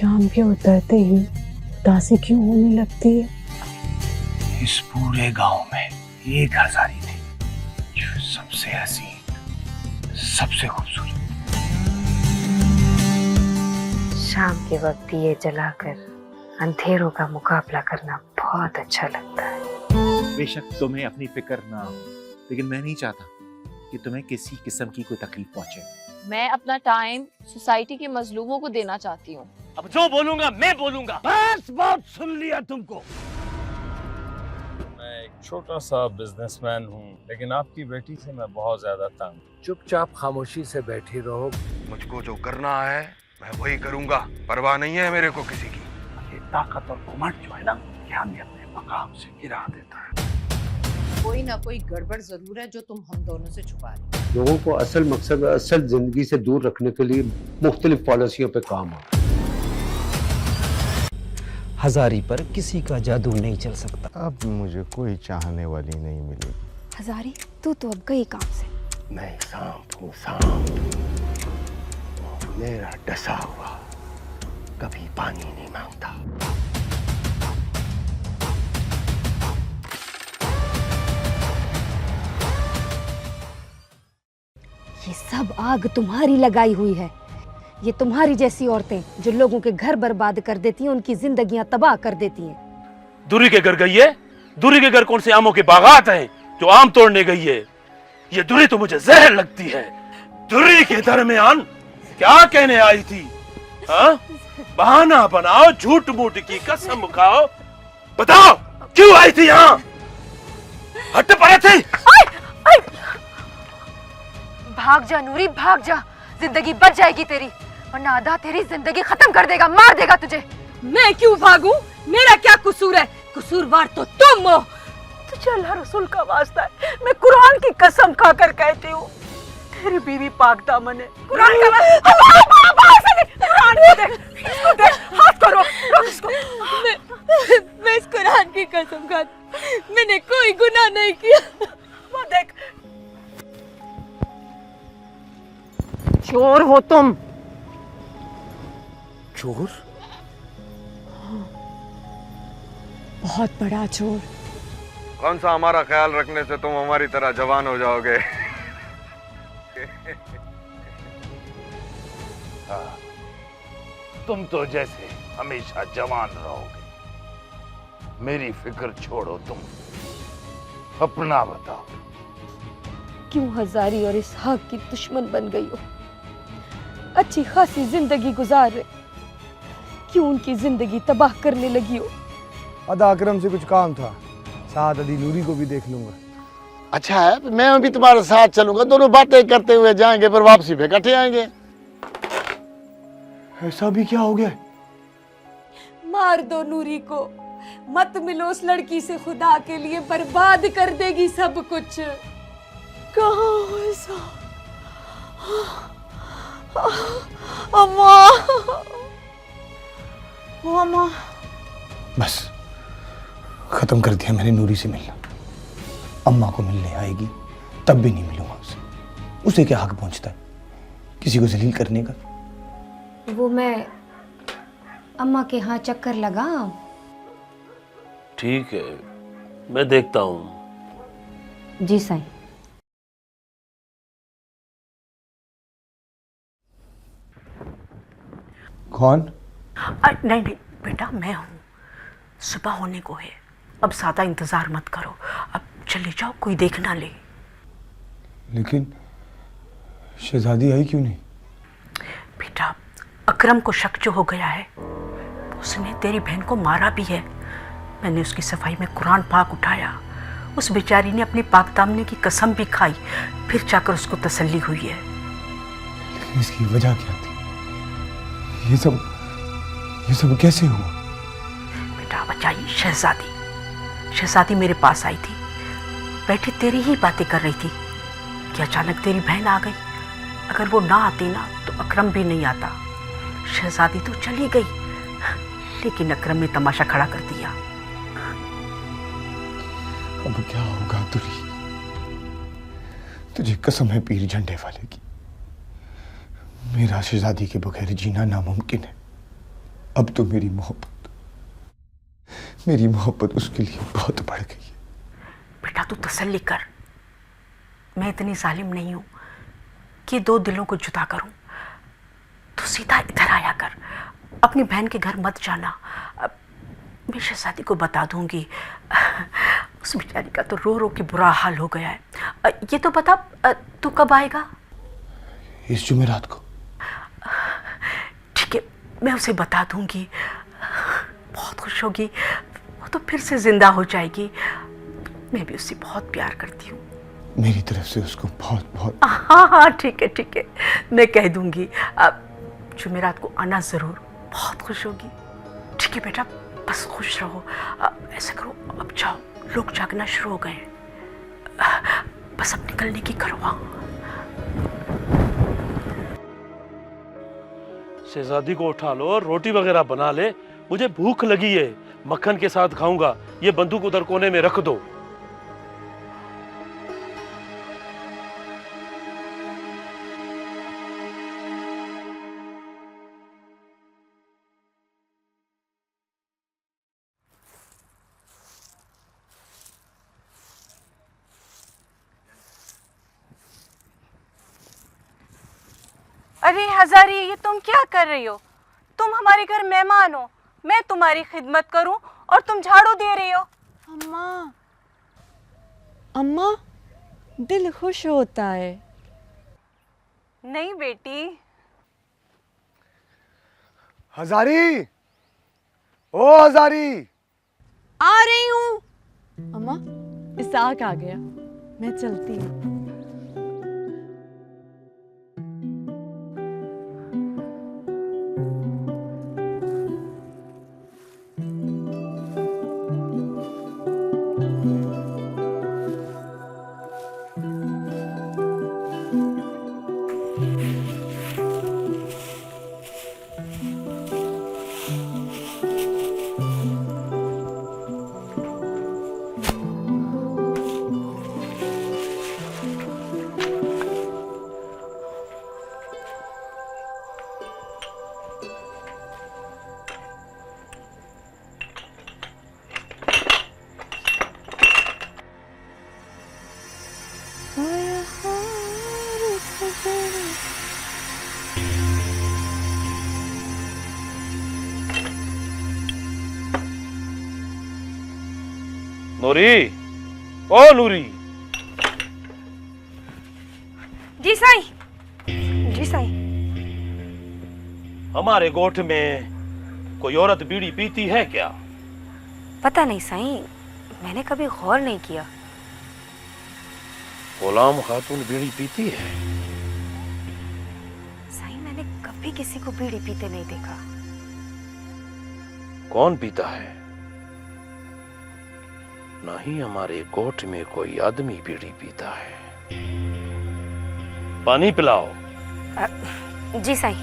शाम के उतरते ही उदासी क्यों होने लगती है? इस पूरे गांव में एक हजारी थी जो सबसे हसीन, सबसे खूबसूरत। शाम के वक्त दिए जलाकर अंधेरों का मुकाबला करना बहुत अच्छा लगता है। बेशक तुम्हें अपनी फिक्र ना हो, लेकिन मैं नहीं चाहता कि तुम्हें किसी किस्म की कोई तकलीफ पहुंचे। मैं अपना टाइम सोसाइटी के मजलूमों को देना चाहती हूँ। अब जो बोलूंगा मैं बोलूंगा। बस बहुत सुन लिया तुमको। मैं एक छोटा सा बिजनेसमैन हूँ, लेकिन आपकी बेटी से मैं बहुत ज्यादा तंग। चुपचाप खामोशी से बैठी रहो। मुझको जो करना है मैं वही करूंगा, परवाह नहीं है मेरे को किसी की। ये ताकत और घमंड जो है ना, ये हमें अपने मकाम से गिरा देता है। कोई ना कोई गड़बड़ जरूर है जो तुम हम दोनों से छुपा रहे हो। लोगों को असल मकसद असल जिंदगी से दूर रखने के लिए मुख्तलिफ पॉलिसियों पे काम हो। हजारी पर किसी का जादू नहीं चल सकता। अब मुझे कोई चाहने वाली नहीं मिलेगी। हजारी तू तो अब गई काम से। मैं सांप हूँ, सांप। मेरा डसा हुआ कभी पानी नहीं मांगता। ये सब आग तुम्हारी लगाई हुई है। ये तुम्हारी जैसी औरतें जो लोगों के घर बर्बाद कर देती हैं, उनकी जिंदगियां तबाह कर देती हैं। दूरी के घर गई है? दूरी के घर कौन से आमों के बागात हैं जो आम तोड़ने गई है? ये दूरी तो मुझे जहर लगती है। दूरी के दरमियान क्या कहने आई थी? हाँ? बहाना बनाओ, झूठ मूठ की कसम खाओ। बताओ क्यों आई थी यहाँ? हट पड़े थे। भाग जा नूरी, भाग जा। जिंदगी बच जाएगी तेरी, वरना आधा तेरी जिंदगी खत्म कर देगा, मार देगा तुझे। मैं क्यों भागूं? मेरा क्या कसूर है? कसूरवार तो तुम हो। तुझे अल्लाह रसूल का वास्ता है, मैं कुरान की कसम खाकर कहती हूँ, तेरी बीवी पाक दामन है। कुरान का कुरान को देख, इसको देख, हाथ करो, रोक इसको। मैं इस कुरान की कसम खाती, मैंने कोई गुनाह नहीं किया। वो देख, चोर हो तुम। चोर? बहुत बड़ा चोर। कौन सा हमारा ख्याल रखने से तुम हमारी तरह जवान हो जाओगे? तुम तो जैसे हमेशा जवान रहोगे। मेरी फिक्र छोड़ो, तुम अपना बताओ। क्यों हजारी और इसहाक की दुश्मन बन गई हो? अच्छी खासी जिंदगी गुजार रहे, क्यों उनकी जिंदगी तबाह करने लगी हो? अदा अकरम से कुछ काम था, साथ अदी नूरी को भी देख लूंगा। अच्छा है, मैं भी तुम्हारे साथ चलूंगा। दोनों बातें करते हुए जाएंगे, पर वापसी पे इकट्ठे आएंगे। ऐसा भी क्या हो गया? मार दो नूरी को, मत मिलो उस लड़की से, खुदा के लिए बर्बाद कर देगी सब कुछ। कहाँ हो ऐसा? अम्मा, ओ अम्मा। बस खत्म कर दिया मैंने नूरी से मिलना। अम्मा को मिलने आएगी तब भी नहीं मिलूंगा उसे। उसे क्या हक पहुंचता है किसी को जलील करने का? वो मैं अम्मा के यहाँ चक्कर लगा। ठीक है, मैं देखता हूँ। जी साईं। कौन? नहीं नहीं बेटा, मैं हूँ। सुबह होने को है, अब ज्यादा इंतजार मत करो। अब चले जाओ, कोई देख ना ले। लेकिन शहजादी आई क्यों नहीं? बेटा, अकरम को शक जो हो गया है, उसने तेरी बहन को मारा भी है। मैंने उसकी सफाई में कुरान पाक उठाया, उस बेचारी ने अपनी पाक दामने की कसम भी खाई, फिर जाकर उसको तसल्ली हुई है। लेकिन इसकी वजह क्या थी? ये सब कैसे हुआ? बेटा बचाई शहजादी मेरे पास आई थी, बैठी तेरी ही बातें कर रही थी कि अचानक तेरी बहन आ गई। अगर वो ना आती ना तो अकरम भी नहीं आता। शहजादी तो चली गई, लेकिन अकरम ने तमाशा खड़ा कर दिया। अब क्या होगा दुरी? तुझे कसम है पीर झंडे वाले की, मेरा शहजादी के बगैर जीना नामुमकिन है। अब तो मेरी मोहब्बत उसके लिए बहुत बढ़ गई है। बेटा तू तसल्ली कर, मैं इतनी जालिम नहीं हूं कि दो दिलों को जुदा करूं। तू सीधा इधर आया कर, अपनी बहन के घर मत जाना। मैं शहजादी को बता दूंगी। उस बेचारी का तो रो रो के बुरा हाल हो गया है। ये तो बता, तू कब आएगा? इस जुमेरात को। ठीक है, मैं उसे बता दूंगी, बहुत खुश होगी, वो तो फिर से जिंदा हो जाएगी। मैं भी उससे बहुत प्यार करती हूँ। मेरी तरफ से उसको बहुत बहुत। हाँ हाँ ठीक है, मैं कह दूंगी। जुमेरात को आना जरूर, बहुत खुश होगी। ठीक है बेटा, बस खुश रहो। ऐसा करो, अब जाओ, लोग जागना शुरू हो गए। बस अब निकलने की करो। शहजादी को उठा लो और रोटी वगैरह बना ले, मुझे भूख लगी है, मक्खन के साथ खाऊंगा। ये बंदूक उधर कोने में रख दो। अरे हजारी, ये तुम क्या कर रही हो? तुम हमारे घर मेहमान हो, मैं तुम्हारी खिदमत करूं और तुम झाड़ू दे रही हो। अम्मा, अम्मा, दिल खुश होता है। नहीं बेटी। हजारी, ओ हजारी, आ रही हूँ। अम्मा, इसाक आ गया, मैं चलती हूँ। नूरी, ओ नूरी। जी साईं, जी साईं। हमारे गोठ में कोई औरत बीड़ी पीती है क्या? पता नहीं साईं, मैंने कभी गौर नहीं किया। गुलाम खातून बीड़ी पीती है? साईं, मैंने कभी किसी को बीड़ी पीते नहीं देखा। कौन पीता है? नहीं, हमारे गोठ में कोई आदमी बीड़ी पीता है। पानी पिलाओ। जी साईं।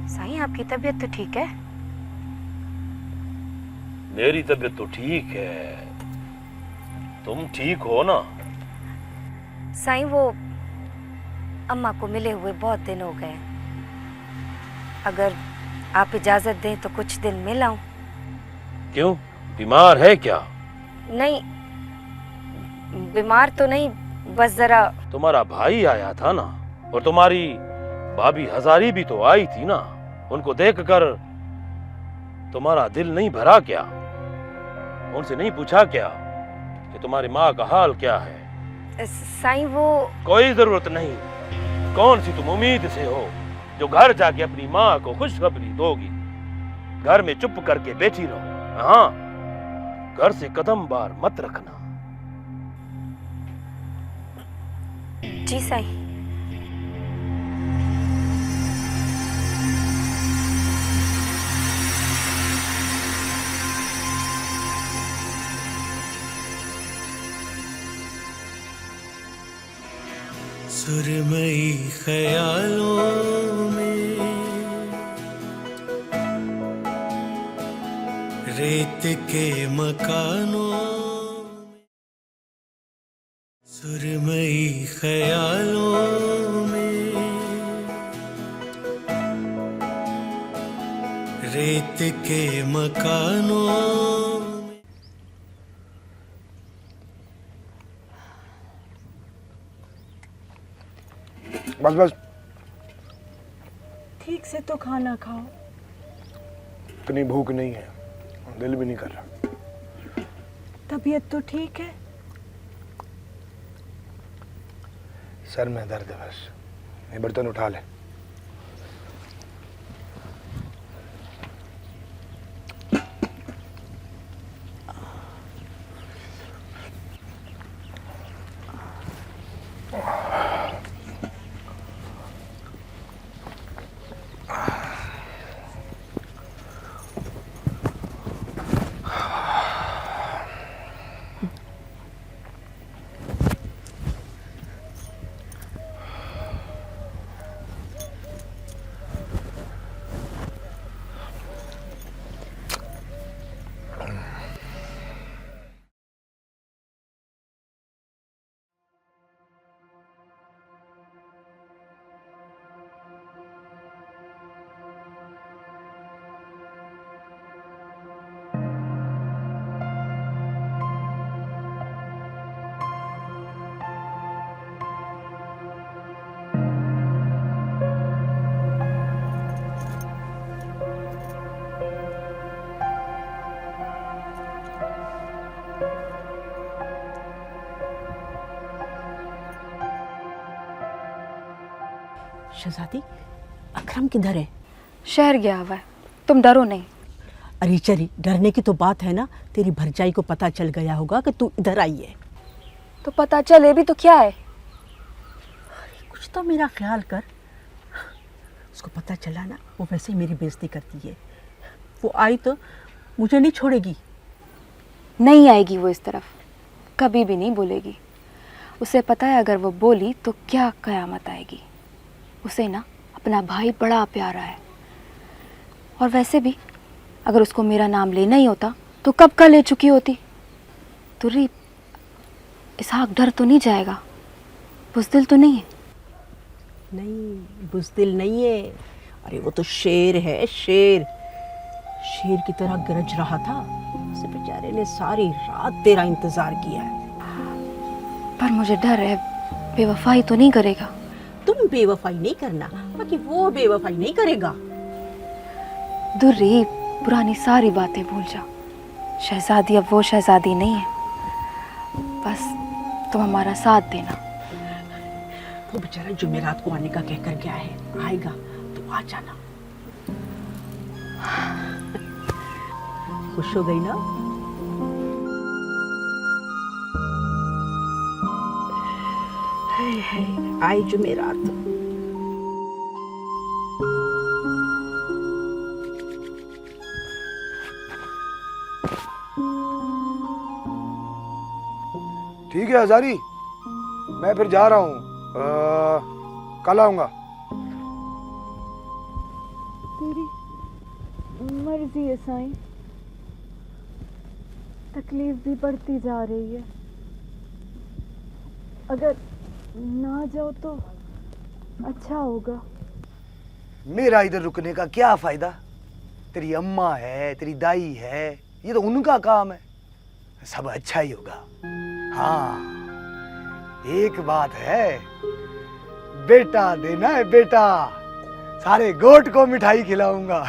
साईं, आपकी तबीयत तो ठीक है? मेरी तबीयत तो ठीक है, तुम ठीक हो ना? साईं, वो अम्मा को मिले हुए बहुत दिन हो गए। अगर आप इजाजत दें तो कुछ दिन मिल आऊं। क्यों, बीमार है क्या? नहीं, बीमार तो नहीं, बस जरा। तुम्हारा भाई आया था ना, और तुम्हारी भाभी हजारी भी तो आई थी ना। उनको देखकर तुम्हारा दिल नहीं भरा क्या? उनसे नहीं पूछा क्या कि तुम्हारी माँ का हाल क्या है? साईं, वो कोई जरूरत नहीं। कौन सी तुम उम्मीद से हो जो घर जाके अपनी माँ को खुशखबरी दोगी? घर में चुप करके बैठी रहो। हाँ, घर से कदम बार मत रखना। जी साईं। सुरमई ख्यालों में रे रेत के मकानों सुरमई ख्यालों में, रेत के मकानों में। बस बस, ठीक से तो खाना खाओ। इतनी भूख नहीं है, दिल भी नहीं कर रहा। तबीयत तो ठीक है? सर में दर्द है बस। ये बर्तन उठा ले। शहजादी, अकरम किधर है? शहर गया हुआ है, तुम डरो नहीं। अरे चली, डरने की तो बात है ना। तेरी भरजाई को पता चल गया होगा कि तू इधर आई है। तो पता चले भी तो क्या है? कुछ तो मेरा ख्याल कर। उसको पता चला ना, वो वैसे ही मेरी बेइज्जती करती है। वो आई तो मुझे नहीं छोड़ेगी। नहीं आएगी वो इस तरफ, कभी भी नहीं बोलेगी। उसे पता है अगर वो बोली तो क्या कयामत आएगी। उसे ना अपना भाई बड़ा प्यारा है। और वैसे भी अगर उसको मेरा नाम लेना ही होता तो कब का ले चुकी होती। तुर्री, इसहाक डर तो नहीं जाएगा? बुज़दिल तो नहीं है? नहीं, बुज़दिल नहीं है। अरे वो तो शेर है, शेर। शेर की तरह गरज रहा था। उस बेचारे ने सारी रात तेरा इंतजार किया है। पर मुझे डर है, बेवफाई तो नहीं करेगा? तुम बेवफाई नहीं करना, बाकी वो बेवफाई नहीं करेगा। दुर्री, पुरानी सारी बातें भूल जा। शहजादी अब वो शहजादी नहीं है। बस तुम हमारा साथ देना। वो बेचारा जुमेरात को आने का कहकर गया है, आएगा तो आ जाना। खुश हो गई ना? आई जुमेरात। ठीक है हजारी, मैं फिर जा रहा हूँ। कल आऊंगा। तेरी मर्जी है साईं, तकलीफ भी बढ़ती जा रही है। अगर ना जाओ तो अच्छा होगा। मेरा इधर रुकने का क्या फायदा? तेरी अम्मा है, तेरी दाई है, ये तो उनका काम है। सब अच्छा ही होगा। हाँ, एक बात है, बेटा देना है बेटा। सारे गोट को मिठाई खिलाऊंगा।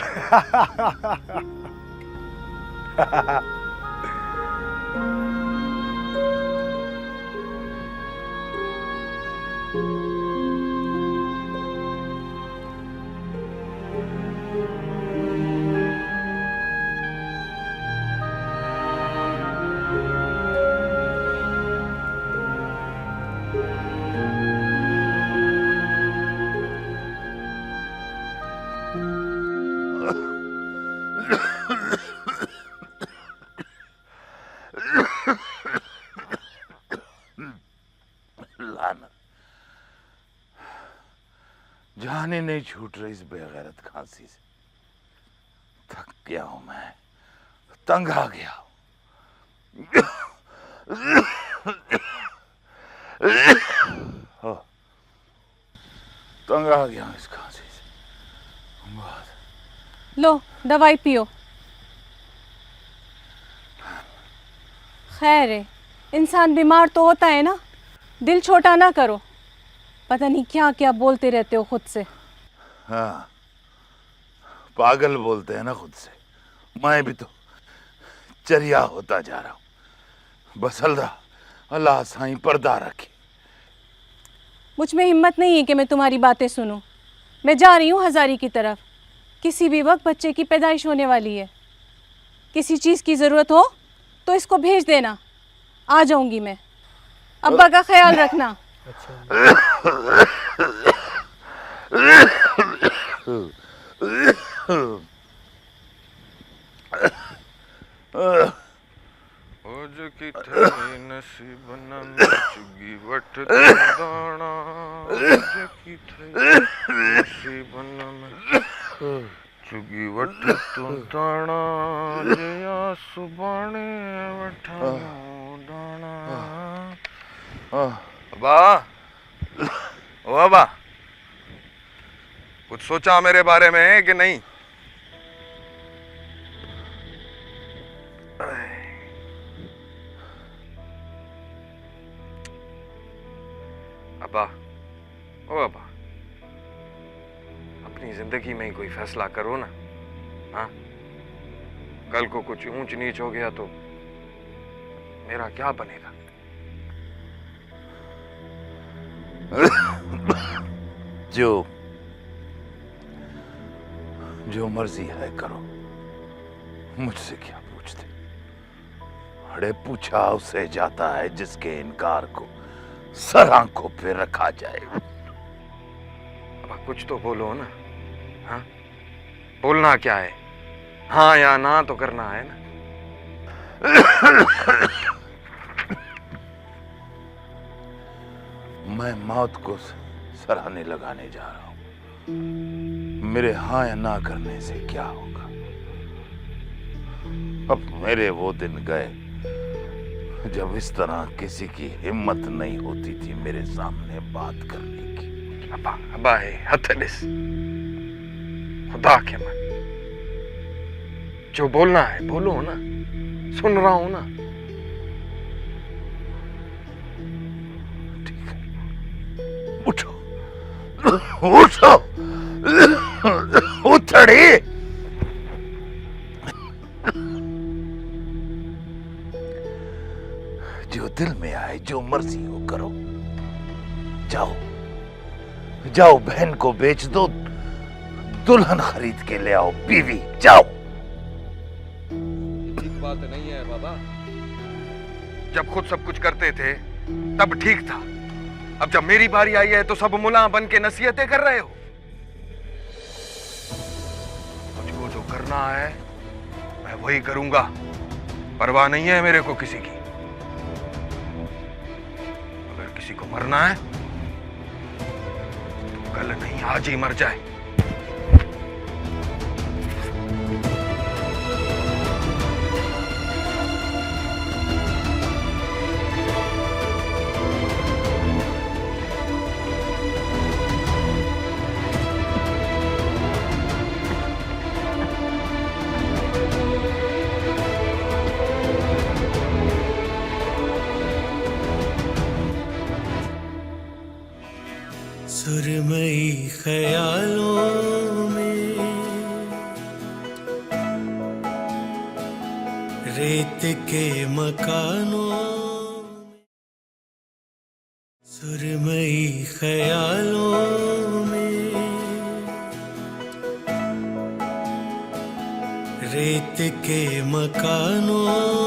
जाने नहीं छूट रही इस बेगैरत खांसी से। थक गया हूं मैं, तंग आ गया। तंग आ गया इस खांसी से। लो दवाई पियो। खैर है, इंसान बीमार तो होता है ना, दिल छोटा ना करो। पता नहीं क्या क्या बोलते रहते हो खुद से। हाँ, पागल बोलते हैं ना खुद से। मैं भी तो चरिया होता जा रहा हूँ। बस अल्लाह साईं पर्दा रखे। मुझ में हिम्मत नहीं है कि मैं तुम्हारी बातें सुनूं। मैं जा रही हूँ हजारी की तरफ। किसी भी वक्त बच्चे की पैदाइश होने वाली है। किसी चीज़ की ज़रूरत हो तो इसको भेज देना, आ जाऊंगी मैं। अब्बा का ख्याल रखना। आज की थे नसीब न चुगी वट दाना, आज की थे नसीब न चुगी वट तू दाना, जया सुबाने वठा दाना। अबा, ओ अबा, कुछ सोचा मेरे बारे में कि नहीं? अब्बा, ओ अब्बा, अपनी जिंदगी में ही कोई फैसला करो ना। हाँ, कल को कुछ ऊंच नीच हो गया तो मेरा क्या बनेगा? जो मर्जी है करो, मुझसे क्या पूछते? अरे पूछा उसे जाता है जिसके इनकार को सर आंखों पे रखा जाए। अब कुछ तो बोलो ना। हाँ, बोलना क्या है? हाँ या ना तो करना है ना। मैं मौत को सराहने लगाने जा रहा हूं। मेरे हाँ या ना करने से क्या होगा? अब मेरे वो दिन गए जब इस तरह किसी की हिम्मत नहीं होती थी मेरे सामने बात करने की। अब्बा, अब्बा है हथलिस, खुदा के मन, जो बोलना है बोलो ना, सुन रहा हूं ना। ठीक है, उठो उठो, उठड़ी। जो दिल में आए, जो मर्जी हो करो। जाओ जाओ, बहन को बेच दो, दुल्हन खरीद के ले आओ, बीवी। जाओ। ठीक बात नहीं है बाबा। जब खुद सब कुछ करते थे तब ठीक था। अब जब मेरी बारी आई है तो सब मुला बन के नसीहतें कर रहे हो। मुझको जो करना है मैं वही करूंगा, परवाह नहीं है मेरे को किसी की। अगर किसी को मरना है तो कल नहीं आज ही मर जाए। सुरमई ख्यालों में रेत के मकानों में, सुरमई ख्यालों में रेत के मकानों।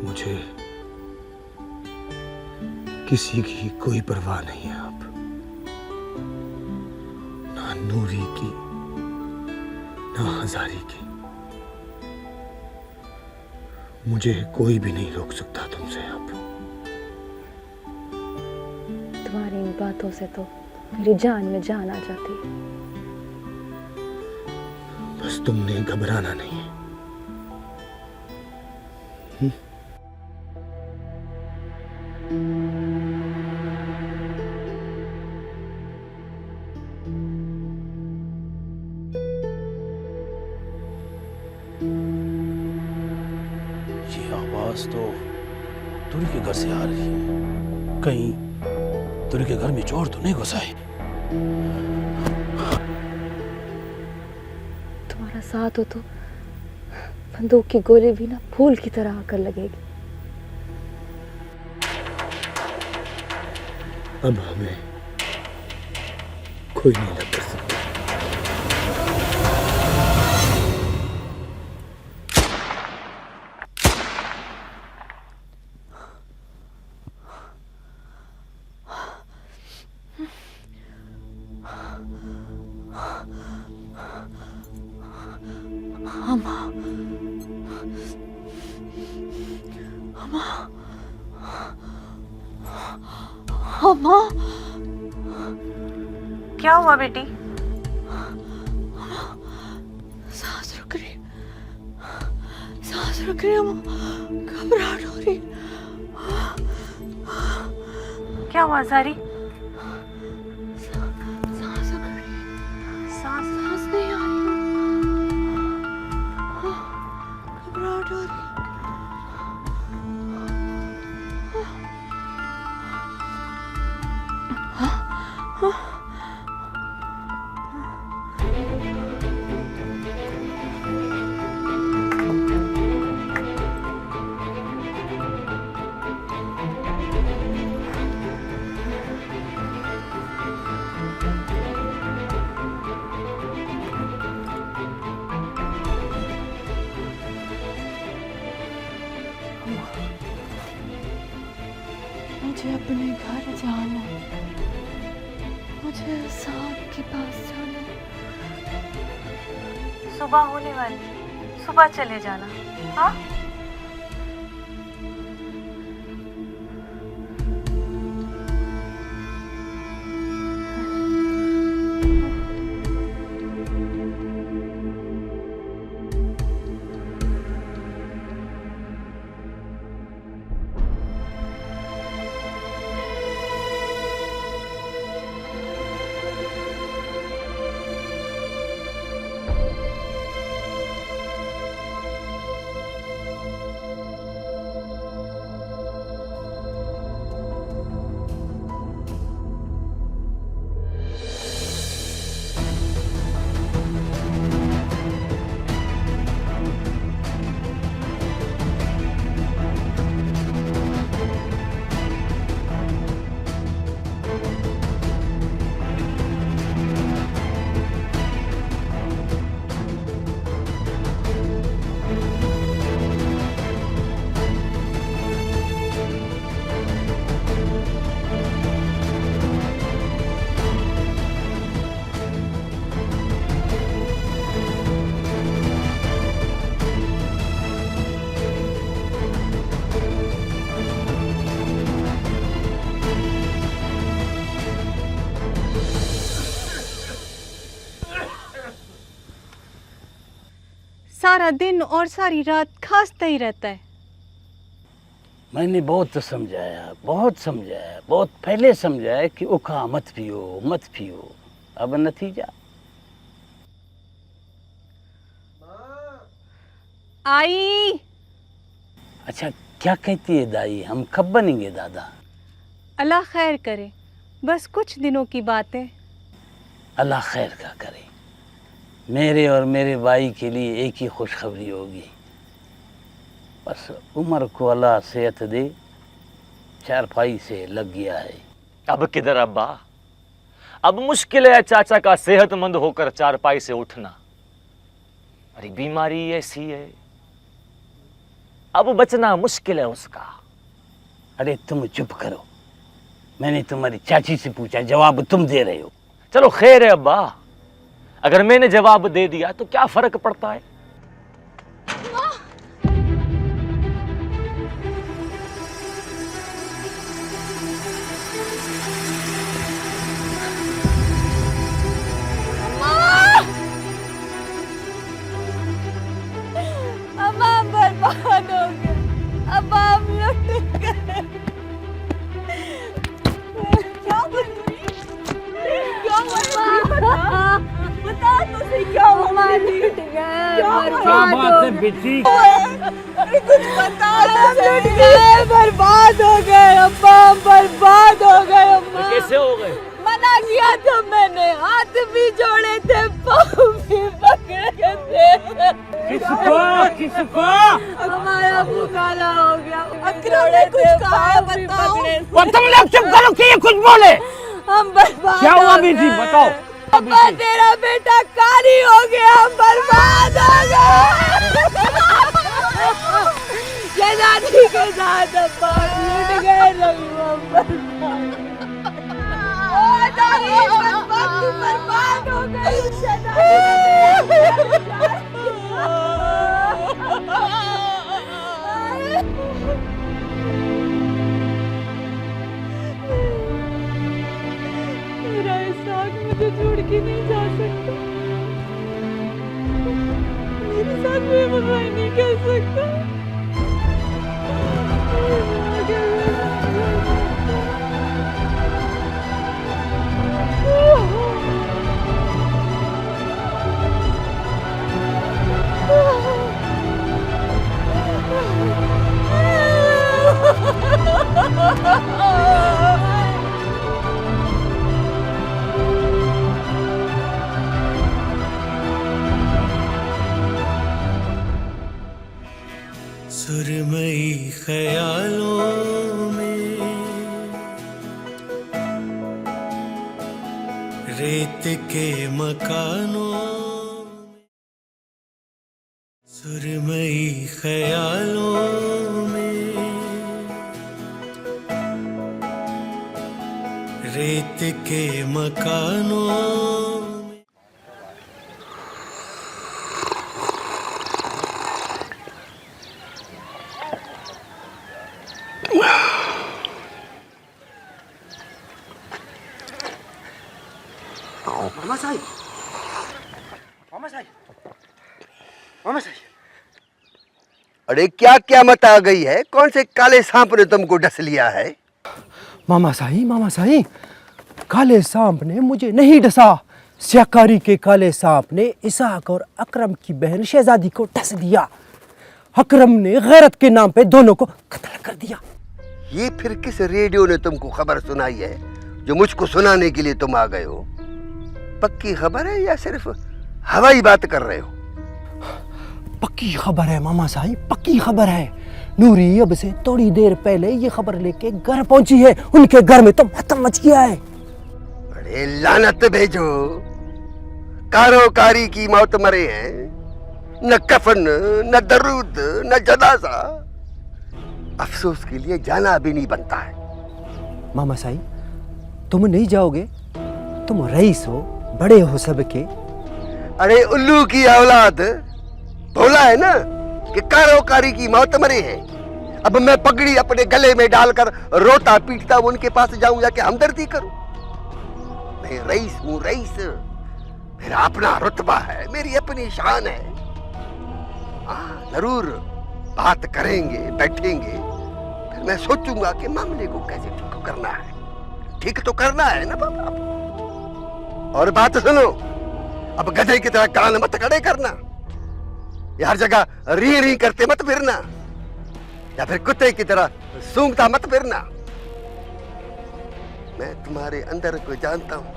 मुझे किसी की कोई परवाह नहीं है अब, ना नूरी की ना हजारी की। मुझे कोई भी नहीं रोक सकता तुमसे अब। तुम्हारी इन बातों से तो मेरी जान में जान आ जाती है। बस तुमने घबराना नहीं है। ये आवाज तो तुरी के घर से आ रही है। कहीं तुरी के घर में चोर तो नहीं घुसा है? तुम्हारा साथ हो तो बंदूक की गोली भी ना फूल की तरह आकर लगेगी। अब हमें कोई नहीं लग सकता। अम्मा, क्या हुआ बेटी? सांस रुक रही, सांस रुक रही अम्मा, घबराहट हो रही। क्या हुआ सारी? सांस रुक रही, सांस नहीं आ रही, घबराहट हो रही। मुझे अपने घर जाना है, मुझे साहब के पास जाना है। सुबह होने वाली, सुबह चले जाना। हाँ, सारा दिन और सारी रात खांसता ही रहता है। मैंने बहुत समझाया, बहुत पहले समझाया कि उखा मत पियो, मत पियो। अब नतीजा आई। अच्छा, क्या कहती है दाई? हम कब बनेंगे दादा? अल्लाह खैर करे, बस कुछ दिनों की बात है। अल्लाह खैर का करे। मेरे और मेरे भाई के लिए एक ही खुशखबरी होगी, बस उम्र को अल्लाह सेहत दे चारपाई से लग गया है। अब किधर अब्बा, अब मुश्किल है चाचा का सेहतमंद होकर चारपाई से उठना। अरे बीमारी ऐसी है, अब बचना मुश्किल है उसका। अरे तुम चुप करो, मैंने तुम्हारी चाची से पूछा, जवाब तुम दे रहे हो। चलो खैर है अब्बा, अगर मैंने जवाब दे दिया तो क्या फर्क पड़ता है। अब हम बर्बाद हो गए, अब हम लुट गए। क्या बता तुझे क्या हुआ? लुट गए, क्या बात है बेटी? कुछ बता, लुट गए, बर्बाद हो गए अब्बा, बर्बाद हो गए अम्मा। कैसे हो गए? मना किया था मैंने, हाथ भी जोड़े थे, पाँव भी पकड़े थे। किसको? हमारा मुँह काला हो गया। अकरम ने कुछ कहा, बताओ। और तुम लोग चुप करो कि ये कुछ बोले। हम बर्बाद। क्या हुआ बेटी, बताओ। अब्बा तेरा बेटा कारी हो गया, हम बर्बाद हो गए। शहजादी के साथ अब्बा लुट गए, हम बर्बाद हो गए। मेरा एहसान मुझे छोड़ के नहीं जा सकता, मेरे साथ बेवफाई नहीं कर सकता। सुरमई ख्यालों में रेत के मकानों में, सुरमई ख्यालों में रेत के मकानों में। मामा साहब, मामा साहब, मामा साहब। अरे क्या क्या मत आ गई है? कौन से काले सांप ने तुमको डस लिया है? मामा साही, काले सांप ने मुझे नहीं डसा। स्याकारी के काले सांप ने इसाक और अकरम की बहन शहजादी को डस दिया। अकरम ने गैरत के नाम पे दोनों को कत्ल कर दिया। ये फिर किस रेडियो ने तुमको खबर सुनाई है जो मुझको सुनाने के लिए तुम आ गए हो? पक्की खबर है या सिर्फ हवाई बात कर रहे हो? पक्की खबर है मामा साहब, पक्की खबर है। नूरी अब से थोड़ी देर पहले ये खबर लेके घर पहुंची है। उनके घर में तो मातम मच गया है। अरे लानत भेजो, कारोकारी की मौत मरे हैं, न कफन, न दरूद, न जनाजा। अफसोस के लिए जाना भी नहीं बनता है। मामा साहब, तुम नहीं जाओगे? तुम रईस हो, बड़े हो सबके। अरे उल्लू की औलाद, भोला है ना कि कारोकारी की मौत मरे हैं। अब मैं पगड़ी अपने गले में डालकर रोता पीटता उनके पास जाऊं, जाके हमदर्दी करूं? मैं रईस हूं, रईस। मेरा अपना रुतबा है, मेरी अपनी शान है। जरूर बात करेंगे, बैठेंगे, फिर मैं सोचूंगा कि मामले को कैसे ठीक करना है। ठीक तो करना है ना बाबा। और बात सुनो, अब गधे की तरह कान मत खड़े करना, या हर जगह री री करते मत फिरना, या फिर कुत्ते की तरह सूंघता मत फिरना। मैं तुम्हारे अंदर को जानता हूं,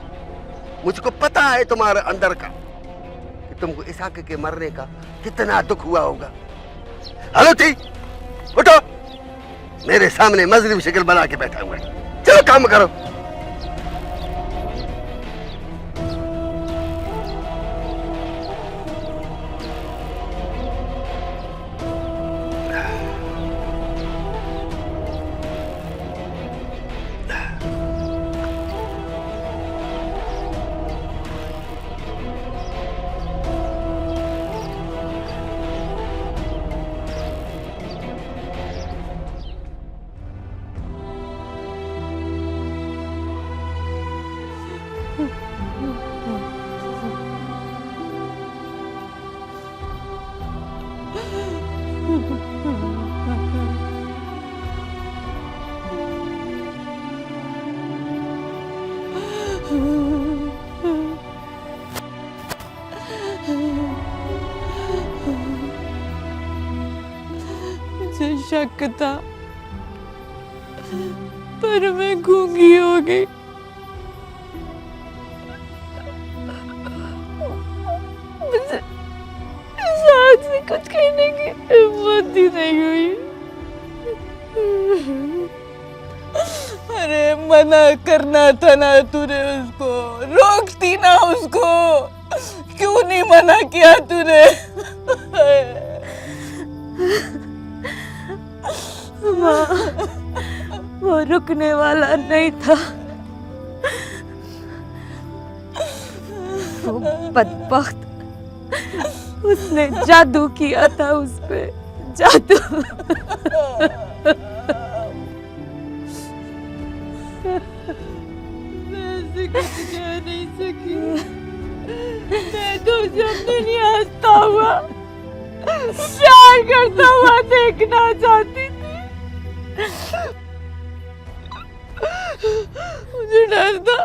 मुझको पता है तुम्हारे अंदर का कि तुमको इसाक के मरने का कितना दुख हुआ होगा। हेलो थी, उठो, मेरे सामने मजलिम शक्ल बना के बैठा हुआ है। चलो काम करो। मुझे शक था, पर मैं गूंगी हो गई। मुझे इस आग से कुछ कहने की हिम्मत ही नहीं हुई। अरे मना करना था ना तूने उसको, रोकती ना उसको, क्यों नहीं मना किया तूने? माँ, वो रुकने वाला नहीं था। वो बदबख्त, उसने जादू किया था उस पे, जादू। मैं ऐसे कुछ कह नहीं सकी। मैं तो जब दुनिया हंसता हुआ, प्यार करता हुआ देखना चाहती थी। मुझे डर था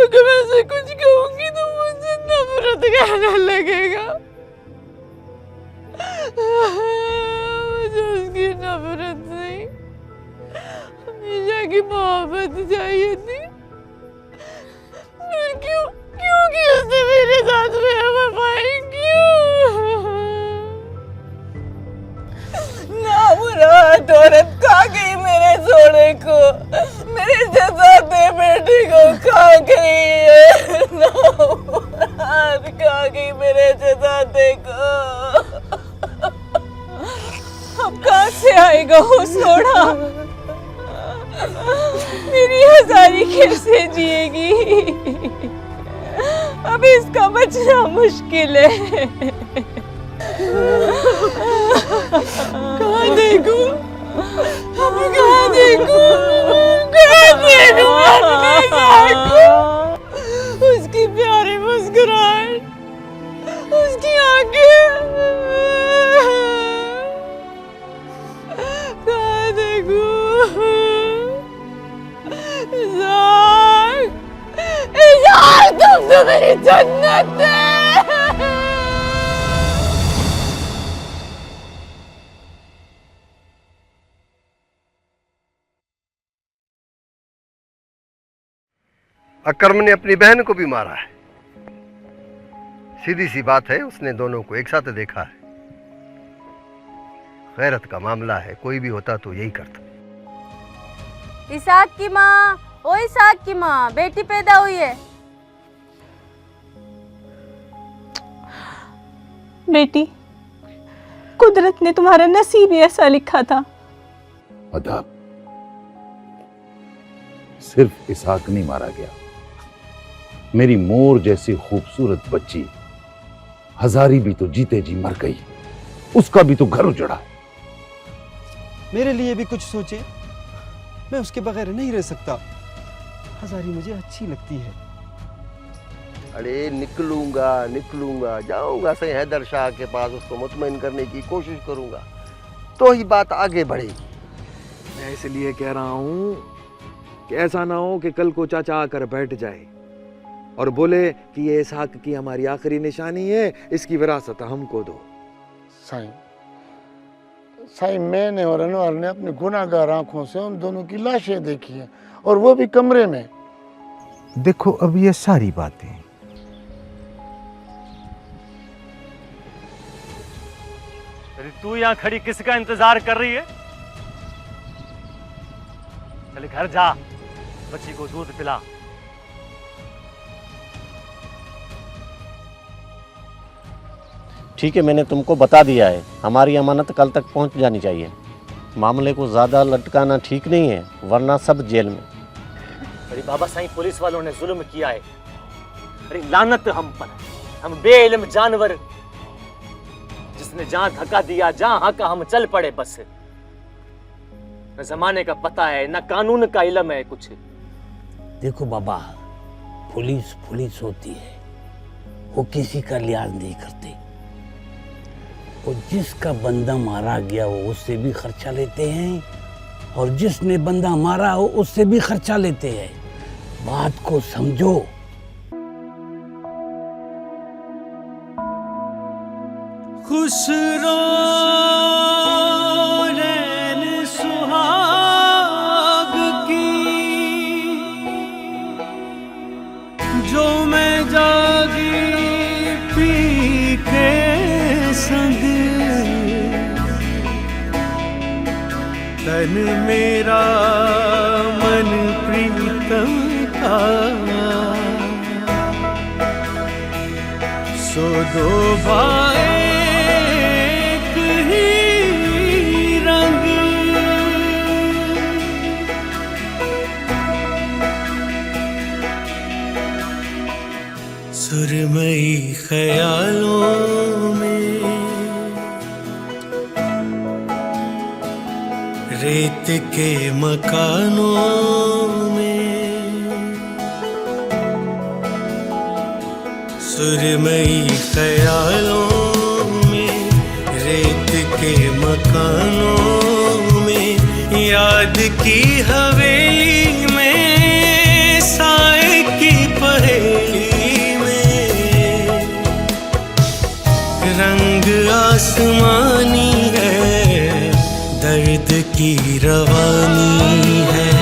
अगर मैं ऐसे कुछ कहूंगी तो मुझे नफरत कहने लगेगा। मुझे उसकी नफरत नहीं, हमेशा की मोहब्बत चाहिए थी। फिर क्यों क्यों की उसने मेरे साथ बेवफाई क्यों? नामुराद औरत खा गई मेरे सोने को, मेरे जज़ाते बेटी को खा गई है। नामुराद खा गई मेरे जज़ाते को। अब कहाँ से आएगा वो सोना? मेरी हजारी कैसे जिएगी? अब इसका बचना मुश्किल है। कहाँ देखूं? अब कहाँ देखूं? कहाँ देखूं अपने जान को? उसकी प्यारी मुस्कुराहट, उसकी आंखें, कहाँ देखूं? इज़हार, तुम तो मेरी जन्नत है। अकरम ने अपनी बहन को भी मारा है। सीधी सी बात है, उसने दोनों को एक साथ देखा है। गैरत का मामला है, कोई भी होता तो यही करता। इसाक की माँ, ओ इसाक की माँ, बेटी पैदा हुई है। बेटी, कुदरत ने तुम्हारा नसीब ही ऐसा लिखा था। अदब, सिर्फ इसाक नहीं मारा गया, मेरी मोर जैसी खूबसूरत बच्ची हजारी भी तो जीते जी मर गई, उसका भी तो घर उजड़ा। मेरे लिए भी कुछ सोचे, मैं उसके बगैर नहीं रह सकता। हजारी मुझे अच्छी लगती है। अरे निकलूंगा, जाऊंगा सही हैदर शाह के पास, उसको मुतमईन करने की कोशिश करूंगा, तो ही बात आगे बढ़ेगी। मैं इसलिए कह रहा हूं कि ऐसा ना हो कि कल को चाचा आकर बैठ जाए और बोले कि ये इसहाक की हमारी आखिरी निशानी है, इसकी विरासत हमको दो। साईं, मैंने और अनवर ने अपनी गुनाहगार आंखों से उन दोनों की लाशें देखी हैं, और वो भी कमरे में। देखो, अब ये सारी बातें तू यहाँ खड़ी किसका इंतजार कर रही है? चल घर जा, बच्ची को दूध पिला। ठीक है, मैंने तुमको बता दिया है, हमारी अमानत कल तक पहुंच जानी चाहिए। मामले को ज़्यादा लटकाना ठीक नहीं है, वरना सब जेल में। अरे बाबा साईं, पुलिस वालों ने जुल्म किया है। अरे लानत हम पर, हम बेइल्म जानवर, जिसने जहां धक्का दिया, जहां हका हम चल पड़े बस। न जमाने का पता है, न कानून का इल्म है कुछ। देखो बाबा, पुलिस पुलिस होती है, वो किसी का लिहाज नहीं करते। और जिसका बंदा मारा गया वो उससे भी खर्चा लेते हैं, और जिसने बंदा मारा हो उससे भी खर्चा लेते हैं। बात को समझो। खुश रैन सुहाग की, जो मैं जागी पी के संग, तन मेरा मन प्रीतम का, सो दो भाई सुरमई ख्यालों में, रेत के मकानों में, सुरमई ख्यालों में, रेत के मकानों में, याद की हवेली में, साए की पहेली, रंग आसमानी है, दर्द की रवानी है।